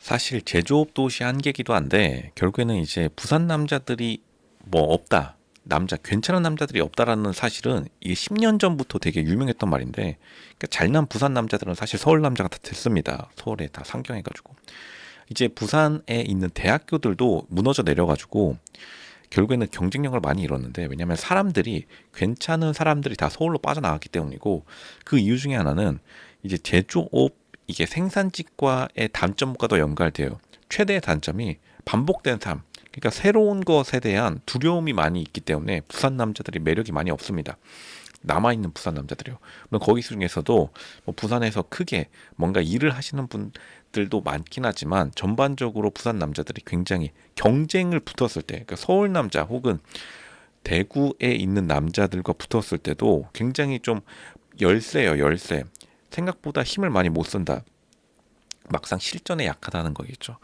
사실 제조업 도시 한계기도 한데 결국에는 이제 부산 남자들이 뭐 없다. 괜찮은 남자들이 없다라는 사실은 이게 10년 전부터 되게 유명했던 말인데, 그러니까 잘난 부산 남자들은 사실 서울 남자가 다 됐습니다. 서울에 다 상경해가지고 이제 부산에 있는 대학교들도 무너져 내려가지고 결국에는 경쟁력을 많이 잃었는데, 왜냐하면 사람들이 괜찮은 사람들이 다 서울로 빠져나갔기 때문이고, 그 이유 중에 하나는 이제 제조업, 이게 생산직과의 단점과도 연결돼요. 최대의 단점이 반복된 삶, 그러니까 새로운 것에 대한 두려움이 많이 있기 때문에 부산 남자들이 매력이 많이 없습니다. 남아있는 부산 남자들이요. 물론 거기 중에서도 뭐 부산에서 크게 뭔가 일을 하시는 분들도 많긴 하지만, 전반적으로 부산 남자들이 굉장히 경쟁을 붙었을 때, 그러니까 서울 남자 혹은 대구에 있는 남자들과 붙었을 때도 굉장히 좀 열세요, 열세. 생각보다 힘을 많이 못 쓴다. 막상 실전에 약하다는 거겠죠.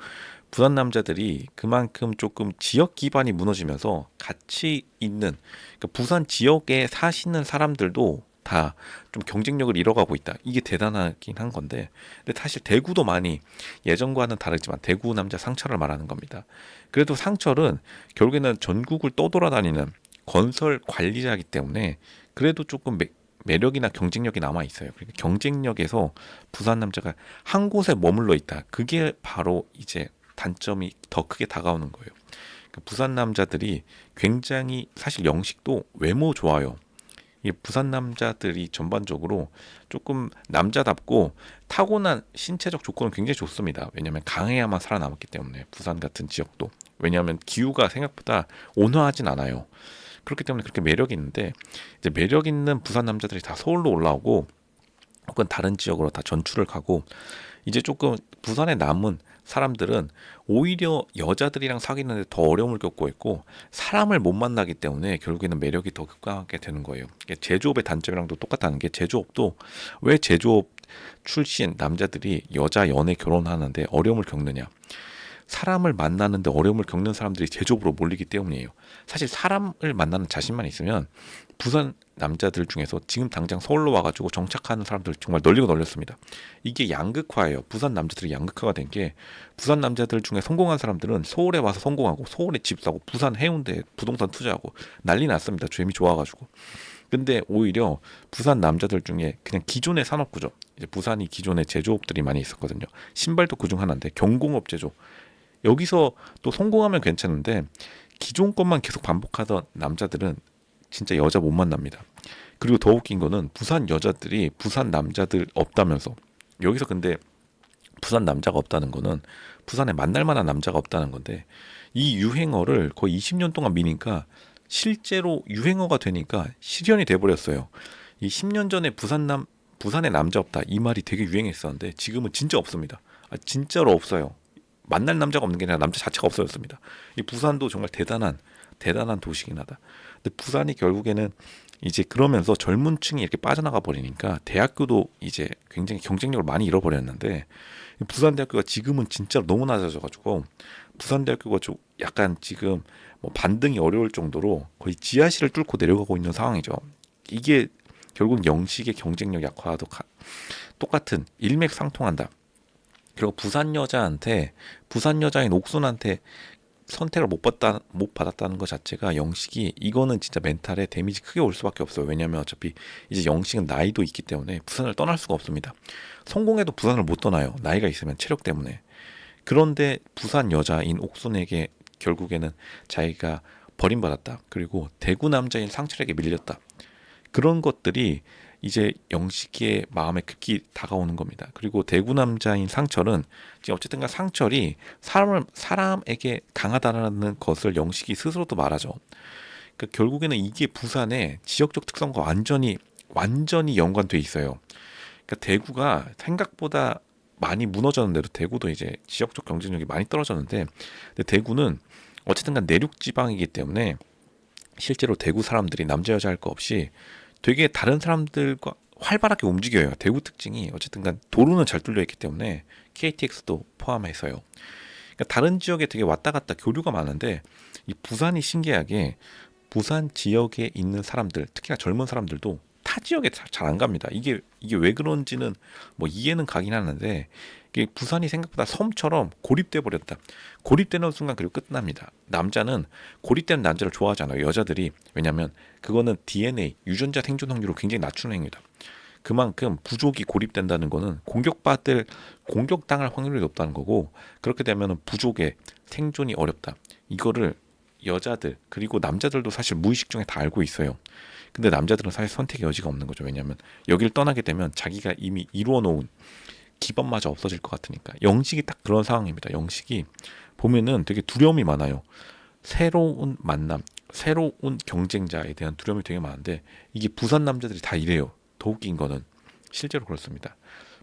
부산 남자들이 그만큼 조금 지역 기반이 무너지면서 같이 있는, 그러니까 부산 지역에 사시는 사람들도 다 좀 경쟁력을 잃어가고 있다. 이게 대단하긴 한 건데, 근데 사실 대구도 많이 예전과는 다르지만 대구 남자 상철을 말하는 겁니다. 그래도 상철은 결국에는 전국을 떠돌아다니는 건설 관리자이기 때문에 그래도 조금 매력이나 경쟁력이 남아 있어요. 그러니까 경쟁력에서 부산 남자가 한 곳에 머물러 있다. 그게 바로 이제 단점이 더 크게 다가오는 거예요. 그러니까 부산 남자들이 굉장히, 사실 영식도 외모 좋아요. 이 부산 남자들이 전반적으로 조금 남자답고 타고난 신체적 조건은 굉장히 좋습니다. 왜냐하면 강해야만 살아남았기 때문에, 부산 같은 지역도. 왜냐하면 기후가 생각보다 온화하진 않아요. 그렇기 때문에 그렇게 매력이 있는데, 이제 매력 있는 부산 남자들이 다 서울로 올라오고 혹은 다른 지역으로 다 전출을 가고, 이제 조금 부산에 남은 사람들은 오히려 여자들이랑 사귀는데 더 어려움을 겪고 있고, 사람을 못 만나기 때문에 결국에는 매력이 더 급감하게 되는 거예요. 이게 제조업의 단점이랑도 똑같다는 게, 제조업도 왜 제조업 출신 남자들이 여자 연애 결혼하는데 어려움을 겪느냐, 사람을 만나는데 어려움을 겪는 사람들이 제조업으로 몰리기 때문이에요. 사실 사람을 만나는 자신만 있으면 부산 남자들 중에서 지금 당장 서울로 와가지고 정착하는 사람들 정말 널리고 널렸습니다. 이게 양극화예요. 부산 남자들이 양극화가 된 게, 부산 남자들 중에 성공한 사람들은 서울에 와서 성공하고 서울에 집 사고 부산 해운대 부동산 투자하고 난리 났습니다. 재미 좋아가지고. 근데 오히려 부산 남자들 중에 그냥 기존의 산업구조, 이제 부산이 기존에 제조업들이 많이 있었거든요. 신발도 그중 하나인데 경공업 제조, 여기서 또 성공하면 괜찮은데 기존 것만 계속 반복하던 남자들은 진짜 여자 못 만납니다. 그리고 더 웃긴 거는 부산 여자들이 부산 남자들 없다면서, 여기서 근데 부산 남자가 없다는 거는 부산에 만날 만한 남자가 없다는 건데, 이 유행어를 거의 20년 동안 미니까 실제로 유행어가 되니까 실현이 돼버렸어요. 이 10년 전에 부산에 남자 없다 이 말이 되게 유행했었는데 지금은 진짜 없습니다. 진짜로 없어요. 만날 남자가 없는 게 아니라 남자 자체가 없어졌습니다. 이 부산도 정말 대단한 도시긴 하다. 근데 부산이 결국에는 이제 그러면서 젊은 층이 이렇게 빠져나가 버리니까 대학교도 이제 굉장히 경쟁력을 많이 잃어버렸는데, 부산대학교가 지금은 진짜 너무 낮아져가지고 부산대학교가 좀 약간 지금 뭐 반등이 어려울 정도로 거의 지하실을 뚫고 내려가고 있는 상황이죠. 이게 결국 영식의 경쟁력 약화와도 똑같은 일맥상통한다. 그리고 부산 여자인 옥순한테 선택을 못 받았다는 것 자체가, 영식이 이거는 진짜 멘탈에 데미지 크게 올 수밖에 없어요. 왜냐하면 어차피 이제 영식은 나이도 있기 때문에 부산을 떠날 수가 없습니다. 성공해도 부산을 못 떠나요. 나이가 있으면 체력 때문에. 그런데 부산 여자인 옥순에게 결국에는 자기가 버림받았다. 그리고 대구 남자인 상철에게 밀렸다. 그런 것들이 이제 영식이의 마음에 급히 다가오는 겁니다. 그리고 대구 남자인 상철은 이제 어쨌든가 상철이 사람에게 강하다는 것을 영식이 스스로도 말하죠. 그러니까 결국에는 이게 부산의 지역적 특성과 완전히 연관돼 있어요. 그러니까 대구가 생각보다 많이 무너졌는데도, 대구도 이제 지역적 경쟁력이 많이 떨어졌는데, 근데 대구는 어쨌든간 내륙 지방이기 때문에 실제로 대구 사람들이 남자 여자 할 거 없이 되게 다른 사람들과 활발하게 움직여요. 대구 특징이 어쨌든간 도로는 잘 뚫려 있기 때문에, KTX도 포함해서요. 그러니까 다른 지역에 되게 왔다 갔다 교류가 많은데, 이 부산이 신기하게 부산 지역에 있는 사람들, 특히나 젊은 사람들도 타 지역에 잘 안 갑니다. 이게 왜 그런지는 뭐 이해는 가긴 하는데, 이게 부산이 생각보다 섬처럼 고립돼 버렸다. 고립되는 순간 그리고 끝납니다. 남자는 고립된 남자를 좋아하잖아요. 여자들이. 왜냐하면 그거는 DNA 유전자 생존 확률을 굉장히 낮추는 행위다. 그만큼 부족이 고립된다는 거는 공격당할 확률이 높다는 거고, 그렇게 되면 부족의 생존이 어렵다. 이거를 여자들 그리고 남자들도 사실 무의식 중에 다 알고 있어요. 근데 남자들은 사실 선택의 여지가 없는 거죠. 왜냐하면 여기를 떠나게 되면 자기가 이미 이루어 놓은 기반마저 없어질 것 같으니까. 영식이 딱 그런 상황입니다. 영식이 보면은 되게 두려움이 많아요. 새로운 만남, 새로운 경쟁자에 대한 두려움이 되게 많은데, 이게 부산 남자들이 다 이래요. 더 웃긴 거는 실제로 그렇습니다.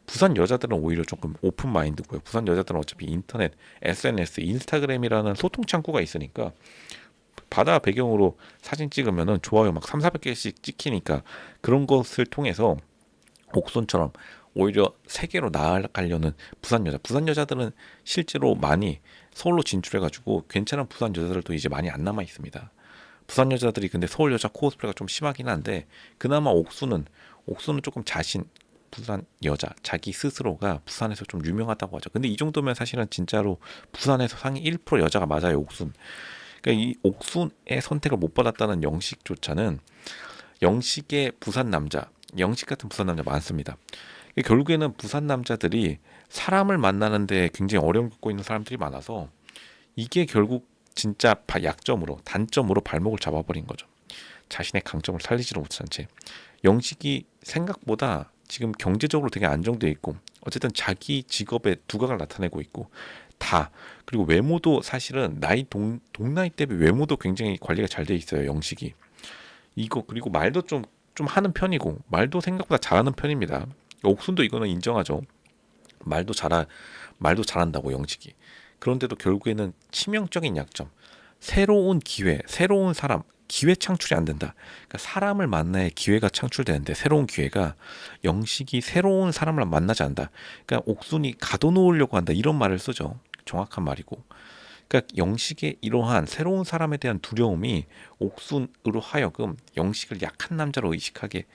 부산 여자들은 오히려 조금 오픈 마인드고요. 부산 여자들은 어차피 인터넷, SNS, 인스타그램이라는 소통 창구가 있으니까 바다 배경으로 사진 찍으면은 좋아요 막 3, 400개씩 찍히니까, 그런 것을 통해서 옥손처럼 오히려 세계로 나아가려는 부산 여자들은 실제로 많이 서울로 진출해가지고 괜찮은 부산 여자들도 이제 많이 안 남아 있습니다. 부산 여자들이 근데 서울 여자 코스프레가 좀 심하긴 한데, 그나마 옥수는 조금 부산 여자 자기 스스로가 부산에서 좀 유명하다고 하죠. 근데 이 정도면 사실은 진짜로 부산에서 상위 1% 여자가 맞아요, 옥순. 그러니까 이 옥순의 선택을 못 받았다는 영식조차는, 영식 같은 부산 남자 많습니다. 결국에는 부산 남자들이 사람을 만나는데 굉장히 어려움 겪고 있는 사람들이 많아서, 이게 결국 진짜 단점으로 발목을 잡아버린 거죠. 자신의 강점을 살리지를 못한 채. 영식이 생각보다 지금 경제적으로 되게 안정돼 있고, 어쨌든 자기 직업의 두각을 나타내고 있고, 그리고 외모도 사실은 동나이 대비 외모도 굉장히 관리가 잘 돼 있어요, 영식이. 그리고 말도 좀 하는 편이고, 말도 생각보다 잘하는 편입니다. 옥순도 이거는 인정하죠. 말도 잘한다고, 영식이. 그런데도 결국에는 치명적인 약점, 새로운 기회, 새로운 사람, 기회 창출이 안 된다. 그러니까 사람을 만나야 기회가 창출되는데, 새로운 기회가, 영식이 새로운 사람을 만나지 않는다. 그러니까 옥순이 가둬놓으려고 한다, 이런 말을 쓰죠. 정확한 말이고. 그러니까 영식의 이러한 새로운 사람에 대한 두려움이 옥순으로 하여금 영식을 약한 남자로 인식하게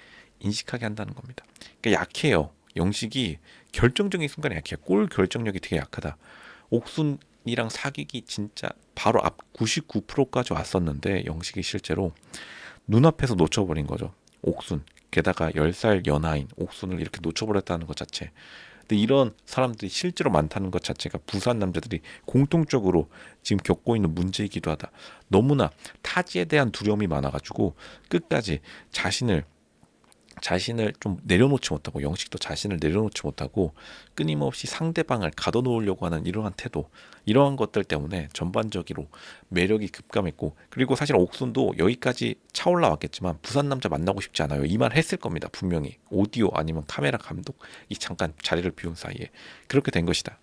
한다는 겁니다. 그러니까 약해요. 영식이 결정적인 순간에 약해요. 골 결정력이 되게 약하다. 옥순이랑 사귀기 진짜 바로 앞 99%까지 왔었는데, 영식이 실제로 눈앞에서 놓쳐버린 거죠. 옥순, 게다가 10살 연하인 옥순을 이렇게 놓쳐버렸다는 것 자체. 근데 이런 사람들이 실제로 많다는 것 자체가 부산 남자들이 공통적으로 지금 겪고 있는 문제이기도 하다. 너무나 타지에 대한 두려움이 많아가지고 끝까지 자신을 좀 내려놓지 못하고, 영식도 자신을 내려놓지 못하고 끊임없이 상대방을 가둬놓으려고 하는 이러한 태도, 이러한 것들 때문에 전반적으로 매력이 급감했고, 그리고 사실 옥순도 여기까지 차올라왔겠지만 부산 남자 만나고 싶지 않아요, 이 말 했을 겁니다. 분명히 오디오 아니면 카메라 감독이 잠깐 자리를 비운 사이에 그렇게 된 것이다.